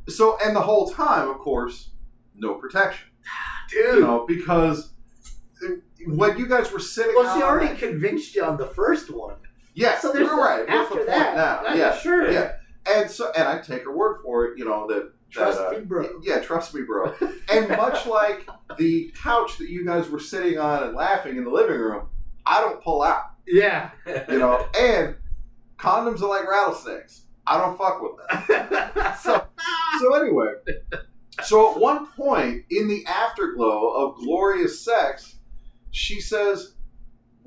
so, and the whole time, of course, no protection. Dude. You know, because when you guys were sitting Well, out she on already that- convinced you on the first one. Yeah, So there's you're right. What's after the point that. now? Yeah, Yeah, sure. yeah. And so, and I take her word for it. You know that. Trust that, me, bro. Yeah, trust me, bro. And much like the couch that you guys were sitting on and laughing in the living room, I don't pull out. Yeah. You know, and condoms are like rattlesnakes. I don't fuck with them. So anyway, so at one point in the afterglow of glorious sex, she says,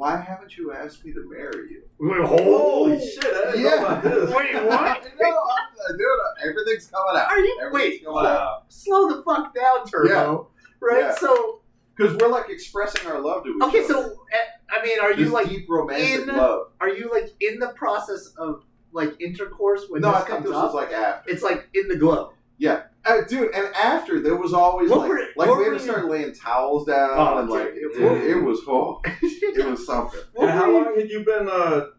why haven't you asked me to marry you? Wait, Holy shit! I didn't know about this. Wait, what? Dude, everything's coming out. Are you? Everything's Wait, coming out. slow the fuck down, Turbo. Right? Yeah. So, Because we're like expressing our love to each other. okay, so I mean, are you This like deep romantic in- love? Are you like in the process of like intercourse when No, this I think comes this up? was like after. It's like in the glow. Yeah. Dude, and after there was always What like were- we what had were to you- start laying towels down Oh, and dude, like dude. it was it was something. And how long had you been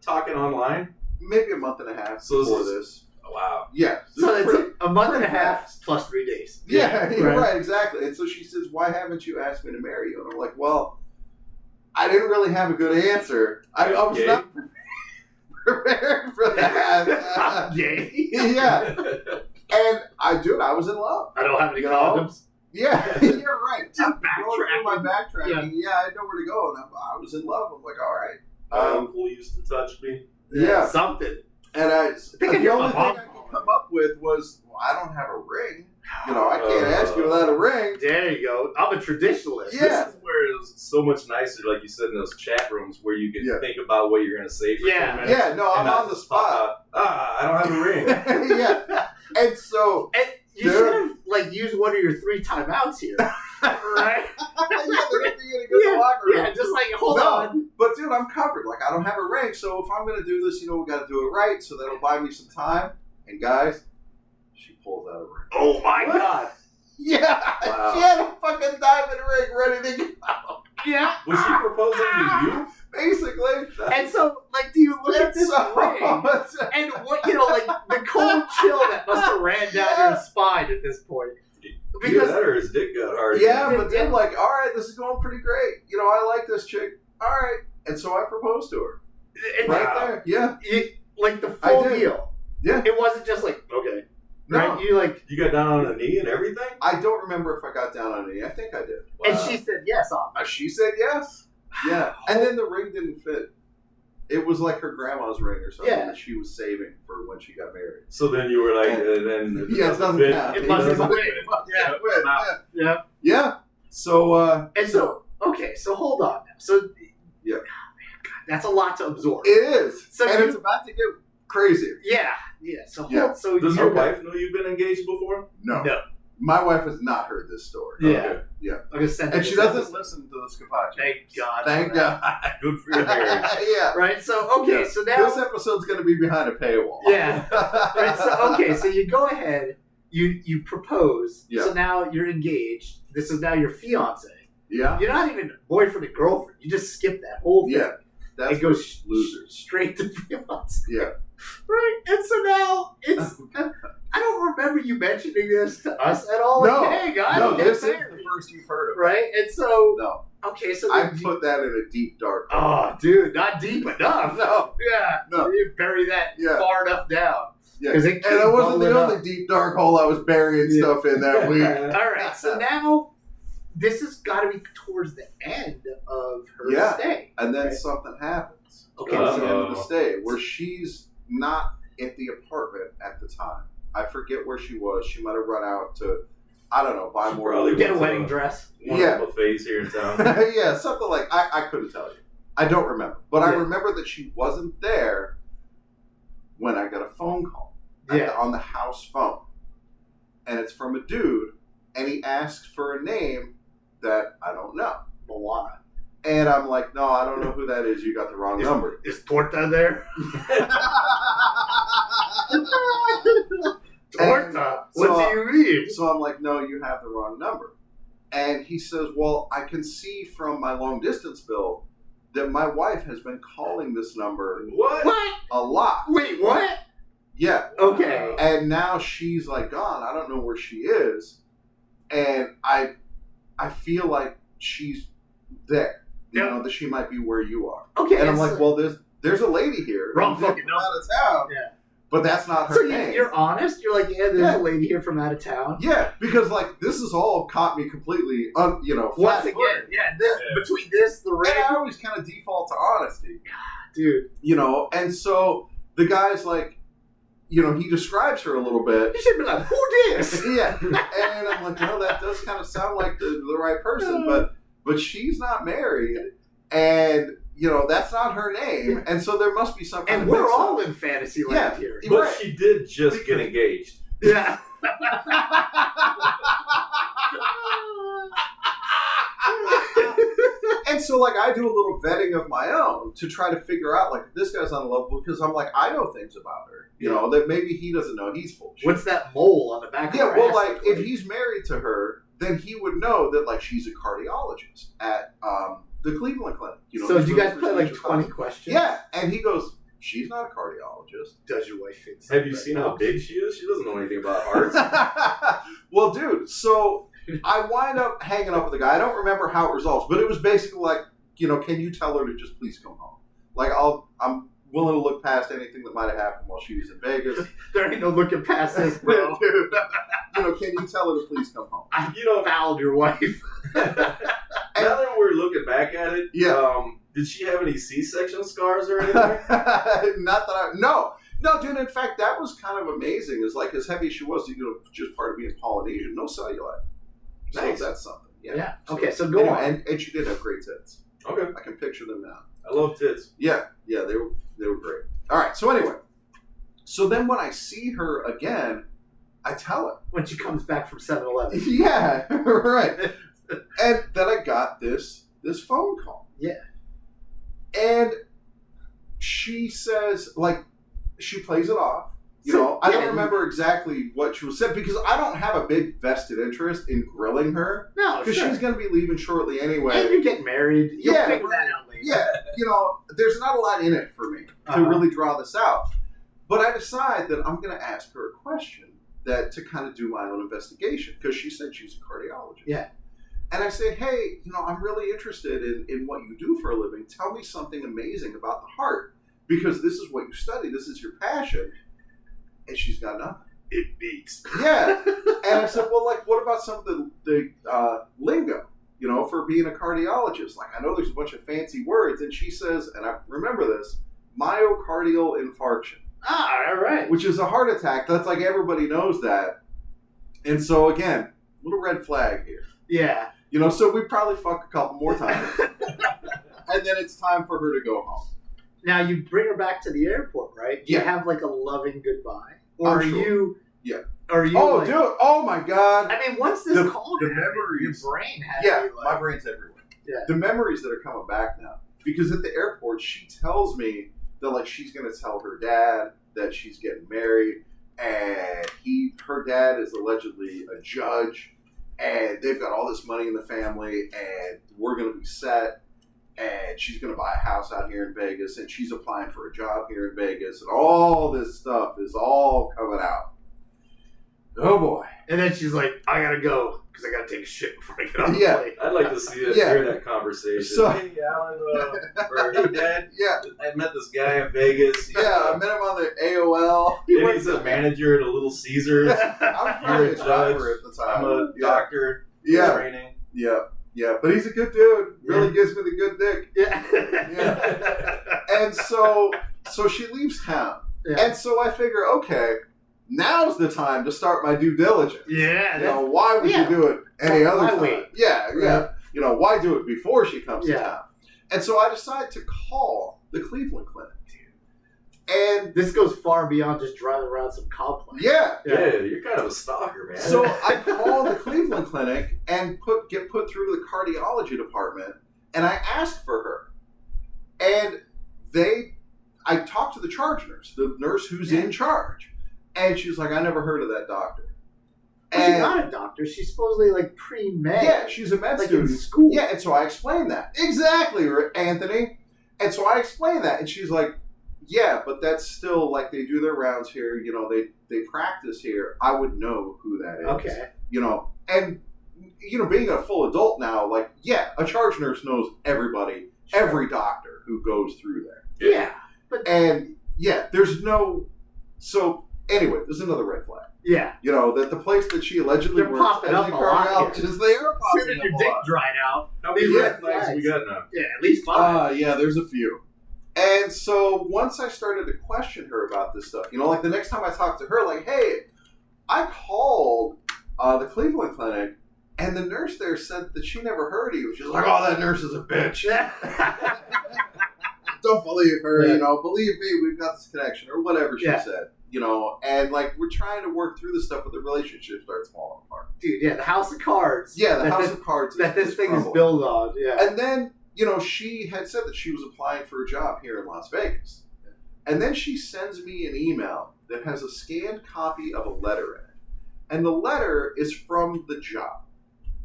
talking online? Maybe a month and a half So this before is- this. Wow. Yeah. So it's pretty- a month and a pretty half fast. plus 3 days. Yeah, you're right. right, exactly. And so she says, "Why haven't you asked me to marry you?" And I'm like, "Well, I didn't really have a good answer. I was Okay. not prepared for that." Yay. Yeah, and I was in love. I don't have any You know? condoms. Yeah, you're right. Just I'm going through my backtracking. Yeah. Yeah, I had nowhere to go, and I was in love. I'm like, all right. My uncle used to touch me. Yeah. Something. And I the hear only my thing mom. I could come up with was, well, I don't have a ring. You know, I can't ask you without a ring. There you go. I'm a traditionalist. Yeah. This is where it was so much nicer, like you said, in those chat rooms where you could Yeah. think about what you're going to say for Yeah. 10 minutes. Yeah, no, I'm and not on the just pop spot. out, I don't have a ring. Yeah. And so, And you Dude. should have like used one of your 3 timeouts here. Right? yeah, they're gonna go to the locker room. Yeah, just like hold No. on. But dude, I'm covered. Like, I don't have a ring, so if I'm gonna do this, we got to do it right. So that'll buy me some time. And guys, she pulls out a ring. Oh my What? god. Yeah, Wow. she had a fucking diamond ring ready to go. Yeah. Was she proposing to you? Basically, And so, like, do you look at this so, ring? And what, like, the cold chill that must have ran down your spine at this point. Either that or his dick got hard. yeah, but then like, all right, this is going pretty great. I like this chick. All right, and so I proposed to her And right there. Yeah, like the I full did. deal. Yeah. It wasn't just like, okay. No. Right? You like, You got down on a knee and everything? I don't remember if I got down on a knee. I think I did. and she said yes on it. She said yes. Yeah, and then the ring didn't fit. It was like her grandma's ring or something Yeah. that she was saving for when she got married. So then you were like, then Yeah, it doesn't fit. count. It must have doesn't been. fit. Yeah. Yeah. Yeah. Yeah. So, And so, okay, so hold on now. So, Yeah. oh, man, God, that's a lot to absorb. it is. So and you- it's about to get crazier. Yeah. So, Yeah. so Does you're your wife know you've been engaged before? No. No. My wife has not heard this story. Yeah. Okay. Yeah. I'm gonna send And it she this doesn't episode. listen to the Scapace. Thank God. Thank for that. God. Good for your marriage. Yeah. Right. So okay. Yeah. So now. This episode's going to be behind a paywall. Yeah. Right. So okay. So you go ahead. You propose. Yeah. So now you're engaged. This is now your fiance. Yeah. You're not even boyfriend and girlfriend. You just skip that whole thing. Yeah. That's It goes losers. straight to fiance. Yeah. Right. And so now it's. I don't remember you mentioning this to us at all. No. Like, hey guys, No, get this is married. the first you've heard of it. Right. And so No. okay. So I then put that in a deep dark hole. oh, dude, not deep enough. No. Yeah. No. You bury that Yeah. far enough down. Yeah. 'Cause it And keeps it wasn't the bubbling only up. deep dark hole I was burying Yeah. stuff in that week. All right. So now this has got to be towards the end of her Yeah. stay. And then Right. something happens. Okay. Towards the So, end of the stay where she's not at the apartment at the time. I forget where she was. She might have run out to, I don't know, buy She more. probably get a went to wedding dress. One Yeah. of the buffets here in town. Yeah, something like I couldn't tell you. I don't remember, but I Yeah. remember that she wasn't there when I got a phone call on the house phone, and it's from a dude, and he asks for a name that I don't know, Moana. and I'm like, no, I don't know who that is. You got the wrong number. Is Torta there? And Torta? so- What do you mean? So I'm like, no, you have the wrong number. And he says, well, I can see from my long distance bill that my wife has been calling this number What? a lot. Wait, what? Yeah. Okay. And now she's like gone. I don't know where she is. And I feel like she's there. You Yeah. know, that she might be where you are. Okay. And I'm so- like, well, there's a lady here. Wrong who's fucking from out of town. Yeah. But that's not her So name. you're honest? You're like, yeah, there's Yeah. a lady here from out of town. Yeah, because like this has all caught me completely, Once flat-footed. again, yeah, this between this, the ring, And I always kind of default to honesty, dude. and so the guy's like, he describes her a little bit. You should be like, who this? Yeah, and I'm like, no, that does kind of sound like the right person, but she's not married, and that's not her name, and so there must be some kind And of we're mix-up. all in fantasy land here. But Right. she did just get engaged. Yeah. And so, like, I do a little vetting of my own to try to figure out, like, if this guy's unlovable, because I'm like, I know things about her, that maybe he doesn't know. He's full of shit. What's that mole on the back of her well, ass like, look if he's married to her, then he would know that, like, she's a cardiologist at the Cleveland Clinic. So these do you guys really play like prestigious 20 hospitals. questions? Yeah, and he goes, she's not a cardiologist. Does your wife fix Have you seen how big she is? She doesn't know anything about hearts. Well, dude, so I wind up hanging up with the guy. I don't remember how it resolves, but it was basically like, can you tell her to just please come home? Like, I'm willing to look past anything that might have happened while she was in Vegas. There ain't no looking past this, bro. Dude, can you tell her to please come home? I fouled your wife. Now that we're looking back at it, did she have any C-section scars or anything? Not that No, dude, in fact, that was kind of amazing. It's like, as heavy as she was, just part of being Polynesian, no cellulite. Nice. So that's something. Yeah. Okay, so go on. And she did have great tits. Okay. I can picture them now. I love tits. Yeah, they were great. All right, so anyway. So then when I see her again, I tell her. When she comes back from 7-Eleven. Yeah, right. And then I got this phone call. Yeah. And she says, like, she plays it off. I don't remember exactly what she was said because I don't have a big vested interest in grilling her. No, because sure. she's going to be leaving shortly anyway. And you're getting married. You'll figure that out later. Yeah, there's not a lot in it for me to really draw this out. But I decide that I'm going to ask her a question to kind of do my own investigation because she said she's a cardiologist. Yeah. And I say, hey, I'm really interested in what you do for a living. Tell me something amazing about the heart because this is what you study. This is your passion. And she's got nothing. It beats. Yeah. And I said, well, like, what about some of the lingo, for being a cardiologist? Like, I know there's a bunch of fancy words. And she says, and I remember this, myocardial infarction. Ah, all right. Which is a heart attack. That's like everybody knows that. And so, again, little red flag here. Yeah. So we probably fuck a couple more times. And then it's time for her to go home. Now, you bring her back to the airport, right? Do you have, like, a loving goodbye? Or I'm sure. you... Yeah. Are you dude. Oh, my God. I mean, once this call the happened, memories, your brain has yeah, to be like... my brain's everywhere. Yeah. The memories that are coming back now. Because at the airport, she tells me that, like, she's going to tell her dad that she's getting married. And her dad is allegedly a judge. And they've got all this money in the family. And we're going to be set. And she's going to buy a house out here in Vegas. And she's applying for a job here in Vegas. And all this stuff is all coming out. Oh, boy. And then she's like, I gotta go, because I gotta take a shit before I get on the Yeah. plane. I'd like to see it, Yeah. hear that conversation. So- Hey, Alan, or hey, Dad, Yeah. I met this guy in Vegas. Yeah, I met him on the AOL. And he's a manager at a Little Caesars. I'm probably You're a a driver judge. at the time. I'm a doctor. Yeah. Training. Yeah, but he's a good dude. Really gives me the good dick. Yeah. And so she leaves town. Yeah. And so I figure, okay, now's the time to start my due diligence. Yeah. Why would you do it any other Why time? wait? Yeah. Why do it before she comes to Yeah. town? And so I decide to call the Cleveland Clinic. And This goes far beyond just driving around some complex. yeah. Yeah, you're kind of a stalker, man. So I call the Cleveland Clinic and get put through to the cardiology department, and I ask for her. And I talked to the charge nurse, the nurse who's in charge, and she's like, I never heard of that doctor. Well, she's not a doctor. She's supposedly like pre-med. Yeah, she's a med like student. in school. Yeah, and so I explained that. Exactly, Anthony. And so I explained that, and she's like, yeah, but that's still like they do their rounds here. They practice here. I would know who that is. Okay. And being a full adult now, like, yeah, a charge nurse knows everybody, every doctor who goes through there. Yeah. And yeah, there's no. So anyway, there's another red flag. Yeah. That the place that she allegedly They're works popping as up a a lot cardiologist, they are As popping soon as up your a dick lot. dried out. How many these red red flags flags. we got now? Yeah, at least 5. Yeah, there's a few. And so once I started to question her about this stuff, like the next time I talked to her, like, hey, I called the Cleveland Clinic, and the nurse there said that she never heard of you. She's like, oh, that nurse is a bitch. don't believe her, Yeah. believe me, we've got this connection, or whatever she said, and like we're trying to work through this stuff, but the relationship starts falling apart. Dude, yeah, the house of cards. Yeah, the house of cards that this thing is crumbling. built on. Yeah, And then, she had said that she was applying for a job here in Las Vegas. And then she sends me an email that has a scanned copy of a letter in it. And the letter is from the job.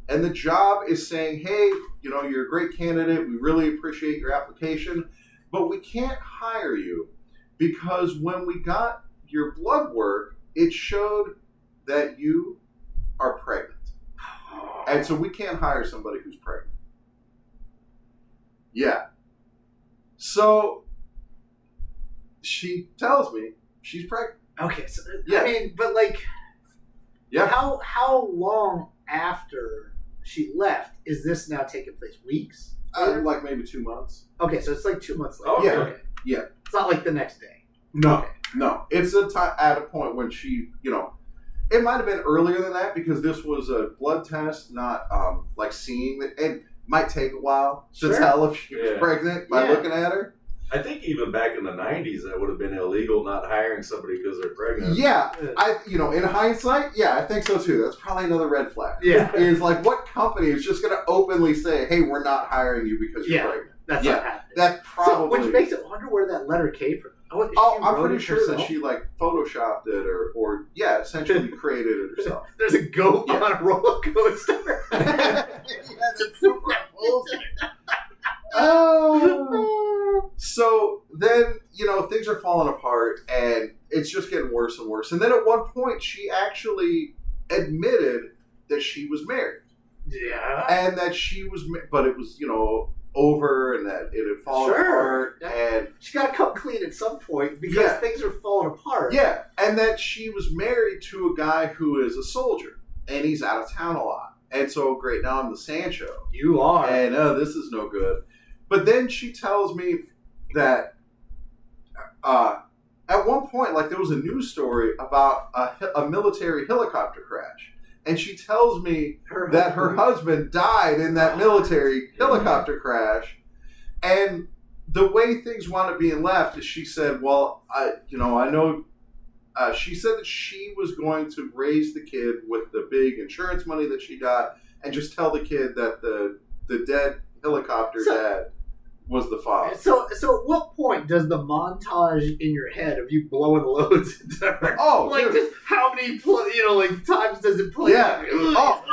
And the job is saying, hey, you're a great candidate. We really appreciate your application. But we can't hire you because when we got your blood work, it showed that you are pregnant. And so we can't hire somebody who's pregnant. Yeah. So she tells me she's pregnant. Okay, so Yeah. I mean, but like, Yeah. how long after she left is this now taking place? Weeks? Like maybe 2 months. Okay, so it's like 2 months later. Oh, yeah. Okay. Yeah. It's not like the next day. No. Okay. No. It's at a point when she, it might have been earlier than that because this was a blood test, not like seeing it. It might take a while to Sure. tell if she was Yeah. pregnant by Yeah. looking at her. I think even back in the 90s, that would have been illegal not hiring somebody because they're pregnant. Yeah. In hindsight, yeah, I think so too. That's probably another red flag. Yeah. Is like what company is just going to openly say, hey, we're not hiring you because you're Yeah. pregnant. That's Yeah. not happening. That probably. So, which makes it wonder where that letter came from. Is Oh, she I'm wrote pretty it sure that herself? she like photoshopped it or essentially created it herself. There's a goat Yeah. on a roller coaster. That's superimposing it. Oh. So then, things are falling apart and it's just getting worse and worse. And then at one point, she actually admitted that she was married. Yeah. And that she was, but it was, over and that it had fallen apart. Yeah. And She got to come clean at some point because Yeah. things are falling apart. yeah, and that she was married to a guy who is a soldier and he's out of town a lot. And so, great, now I'm the Sancho. You are. And this is no good. But then she tells me that at one point, like there was a news story about a military helicopter crash. And she tells me that her husband died in that military helicopter crash. And the way things wound up being left is she said, well, I know. She said that she was going to raise the kid with the big insurance money that she got and just tell the kid that the dead helicopter dad was the father. So at what point does the montage in your head of you blowing loads into her? Oh, like dude. just how many times does it play? Yeah. Oh,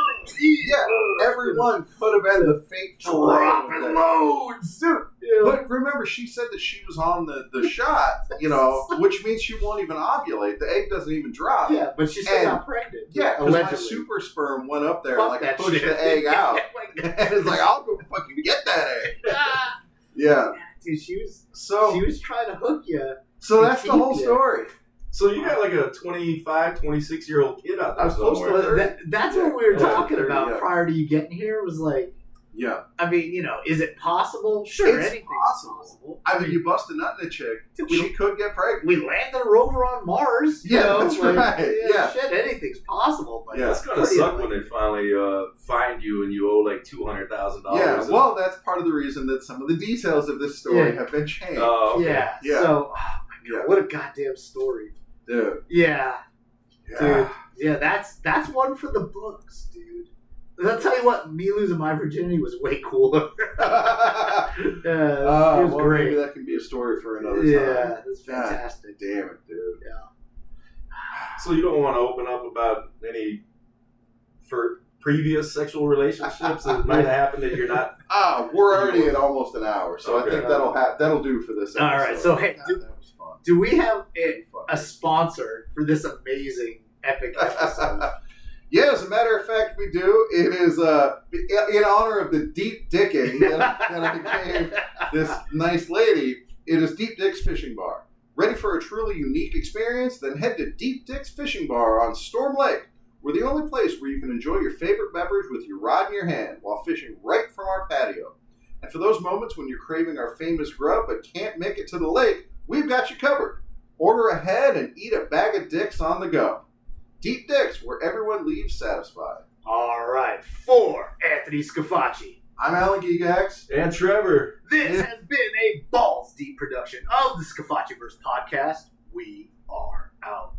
yeah. Everyone could have been the fateful dropping loads, dude. But remember, she said that she was on the shot, which means she won't even ovulate. The egg doesn't even drop. Yeah, but she still got pregnant. Yeah, because my allegedly. super sperm went up there Fuck and that pushed shit. the egg out. Like, And it's like, I'll go fucking get that egg. Yeah. dude, she was trying to hook you. So that's the whole story. So you got like a 25, 26-year-old kid out there I was supposed somewhere. That's what we were talking 30, about yeah. prior to you getting here. Was like, Yeah. I mean, is it possible? Sure, It's anything's possible. I mean, you bust a nut in a chick, Dude, she could get pregnant. we landed a rover on Mars. you Yeah, know, that's right. Yeah. Shit, anything's possible. But Yeah. It's gonna suck when they finally find you and you owe like $200,000. Yeah, well, that's part of the reason that some of the details of this story Yeah. have been changed. Oh, okay. Yeah. Yeah. So, oh my God, Yeah. what a goddamn story. Dude. Yeah, Yeah. dude. Yeah, that's one for the books, dude. And I'll tell you what, me losing my virginity was way cooler. It was well, great. maybe that can be a story for another time. Yeah, it's God fantastic. damn it, dude. So you don't want to open up about any for previous sexual relationships that might have happened that you're not. We're already at almost an hour, so Okay. I think that'll do for this episode. All right, so hey, God, that was fun. do we have a sponsor for this amazing, epic episode? Yeah, as a matter of fact, we do. It is in honor of the deep dicking that I gave this nice lady. It is Deep Dick's Fishing Bar. Ready for a truly unique experience? Then head to Deep Dick's Fishing Bar on Storm Lake. We're the only place where you can enjoy your favorite beverage with your rod in your hand while fishing right from our patio. And for those moments when you're craving our famous grub but can't make it to the lake, we've got you covered. Order ahead and eat a bag of dicks on the go. Deep Dicks, where everyone leaves satisfied. All right, for Anthony Scafacci, I'm Alan Gigax. And Trevor. This has been a balls deep production of the Scafativerse podcast. We are out.